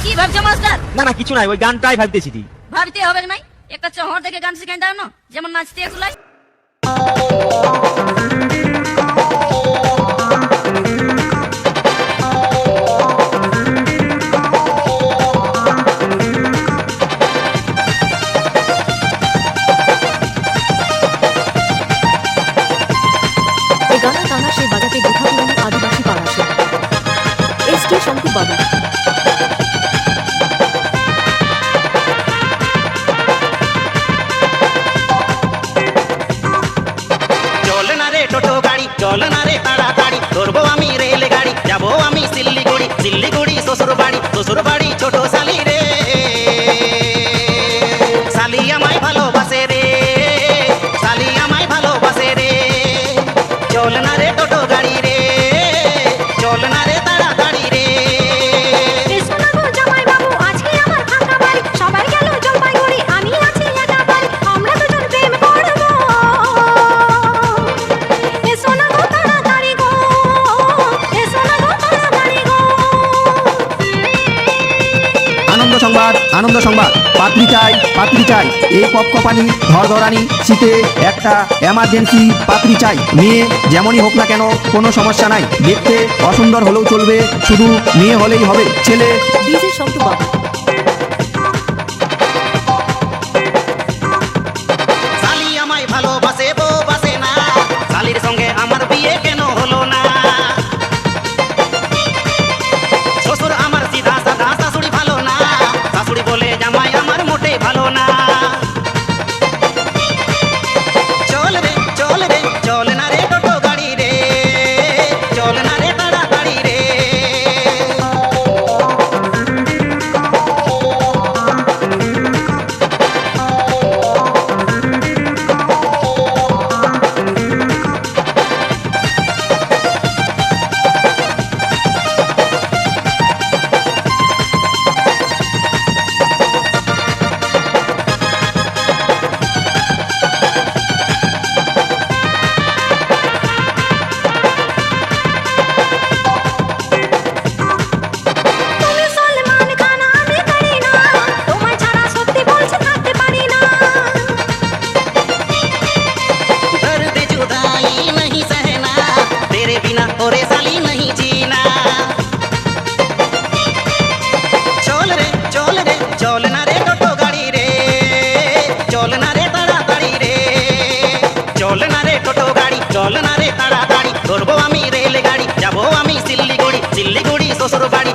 কি ভাবছো মাস্টার? না না কিছু নাই, ওই গানটাই ভাবতেছি। ভাবতে হবে নাই, একটা চহর থেকে গান শিখাই দাও না, যেমন নাচতে এগুলাই। এই গানের টানা সেই বাজাতে গোঠাপুরানি আদিবাসী পাড়াসে এসটি শঙ্কর বাবু। চল না রে টোটো গাড়ি, চল না রে তাড়াতাড়ি, ধরবো আমি রেল গাড়ি, যাবো আমি শিলিগুড়ি, শিলিগুড়ি শ্বশুর বাড়ি, শ্বশুর বাড়ি ছোট শালি রে। শালি আমায় ভালোবাসে রে, শালি আমায় ভালোবাসে রে। চল না রে টোটো গাড়ি রে, চল না রে তাড়াতাড়ি রে। আনন্দ সংবাদ, আনন্দ সংবাদ। পাত্রী চাই, পাত্রী চাই, এই কপকপানি ধরধরানি শীতে একটা এমার্জেন্সি পাত্রী চাই। মেয়ে যেমনই হোক না কেন কোনো সমস্যা নাই, দেখতে অসুন্দর হলেও চলবে, শুধু মেয়ে হলেই হবে। ছেলে ডিজে শঙ্কর বাবু। শালি আমায় ভালোবাসে, বউ বাসে না, শালির সঙ্গে আমার বিয়ে কেন হলো না? শ্বশুর আমার সিধা সাদা, শাশুড়ি ভালো না, শাশুড়ি বলে জামাই আমার মোটে ভালো না। চল রে, চল রে, চল না রে টোটো গাড়ি রে, চল না রে তাড়াতাড়ি রে। दर्द जुदाई नहीं सहना, तेरे बिना ओरे साली नहीं जीना। चल रे, चल रे, चल ना रे টোটো গাড়ি রে, চল না রে তাড়াতাড়ি রে। চল না রে টোটো গাড়ি, চল না রে তাড়াতাড়ি, ধরবো আমি রেল গাড়ি, যাবো আমি শিলিগুড়ি, শিলিগুড়ি শ্বশুর বাড়ি,